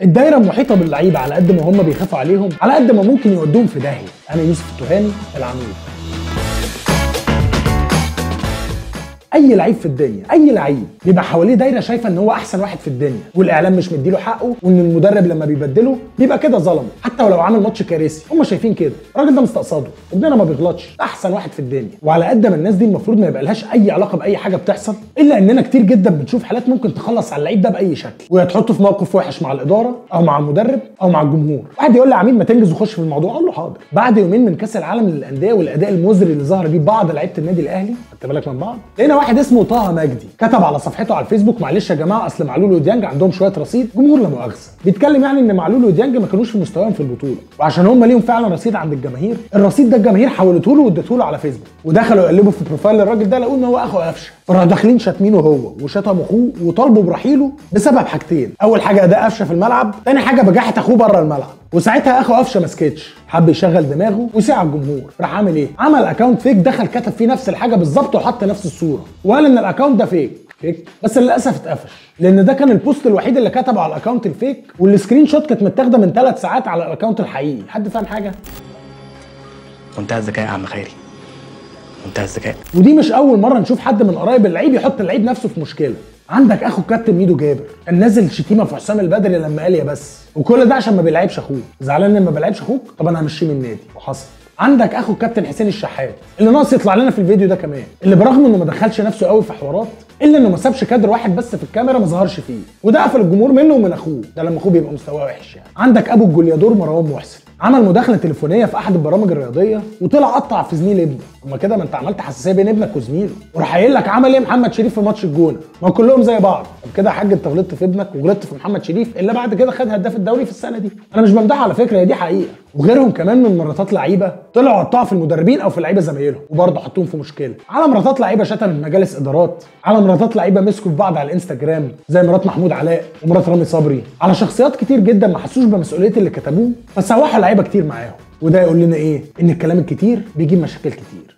الدايره المحيطه باللعيبه على قد ما هم بيخافوا عليهم على قد ما ممكن يودوهم في داهيه. انا يوسف التهامي العميد. اي لعيب في الدنيا، اي لعيب بيبقى حواليه دايره شايفه ان هو احسن واحد في الدنيا، والاعلام مش مديله حقه، وان المدرب لما بيبدله بيبقى كده ظلمه، حتى ولو عامل ماتش كارثي هم شايفين كده الراجل ده مستقصده، ابننا ما بيغلطش، احسن واحد في الدنيا. وعلى قد ما الناس دي المفروض ما يبقى لهاش اي علاقه باي حاجه بتحصل، الا اننا كتير جدا بنشوف حالات ممكن تخلص على اللعيب ده باي شكل، ويا تحطه في موقف وحش مع الاداره او مع المدرب او مع الجمهور. واحد يقول لي يا عميد ما تنجز وخش في الموضوع، اقول له حاضر. بعد يومين من كاس العالم للانديه والاداء المزري اللي ظهر بيه بعض لعيبه النادي الاهلي، خدت بالك من بعض، لقينا واحد اسمه طه مجدي كتب على صفحته على الفيسبوك: معلش يا جماعه اصل معلول وديانج عندهم شويه رصيد، جمهور لا مؤاخذه. بيتكلم يعني ان معلول وديانج ما كانوش في مستواهم في البطوله، وعشان هم ليهم فعلا رصيد عند الجماهير، الرصيد ده الجماهير حولته له وادته له على فيسبوك، ودخلوا يقلبوا في بروفايل الراجل ده لقوا ان هو اخو قفشه، فراحوا داخلين شاتمينه هو وشتموا اخوه وطالبوا برحيله بسبب حاجتين: اول حاجه اداء قفشه في الملعب، ثاني حاجه بجاحه اخوه بره الملعب. وساعتها اخو قفشه ما سكتش، حب يشغل دماغه ويسيع الجمهور، راح عامل ايه؟ عمل اكونت فيك، دخل كتب فيه نفس الحاجه بالظبط وحط نفس الصوره، وقال ان الاكونت ده فيك. بس للاسف اتقفش، لان ده كان البوست الوحيد اللي كتبه على الاكونت الفيك، والسكرين شوت كانت متاخده من 3 ساعات على الاكونت الحقيقي. حد فاهم حاجه؟ منتهى الذكاء يا عم خيري، منتهى الذكاء. ودي مش اول مره نشوف حد من قرايب اللعيب يحط اللعيب نفسه في مشكله. عندك اخو الكابتن ميدو جابر كان نازل شتيمه في حسام البدري لما قال يا بس، وكل ده عشان ما بيلعبش اخوه. زعلان ان ما بيلعبش اخوك؟ طب انا همشيه من النادي. وحصل. عندك اخو الكابتن حسين الشحات اللي ناقص يطلع لنا في الفيديو ده كمان، اللي برغم انه ما دخلش نفسه قوي في حوارات، الا انه ما سابش كادر واحد بس في الكاميرا ما ظهرش فيه، وده قفل الجمهور منه ومن اخوه، ده لما اخوه بيبقى مستواه وحش يعني. عندك ابو الجوليادور مروان محسن عمل مداخله تليفونيه في احد البرامج الرياضيه، وطلع قطع في زميل ابنه. اما كده ما انت عملت حساسيه بين ابنك وزميله، وراح قايل لك عمل ايه محمد شريف في ماتش الجونه؟ ما كلهم زي بعض. طب كده يا حاج انت غلطت في ابنك وغلطت في محمد شريف اللي بعد كده خد هداف الدوري في السنه دي. انا مش بمدحه على فكره، هي دي حقيقه. وغيرهم كمان من مراتات لعيبه طلعوا قطعوا في المدربين او في لعيبه زمايلهم، وبرضه حطوهم في مشكله. على مراتات لعيبه شتمت مجالس ادارات، على مراتات لعيبه مسكوا في بعض على الانستجرام زي مرات محمود علاء ومرات رامي صبري، على شخصيات كتير جدا ما حسوش بمسؤوليه اللي كتبوه، فسوحوا لعيبه كتير معاهم. وده يقول لنا ايه؟ ان الكلام الكتير بيجيب مشاكل كتير.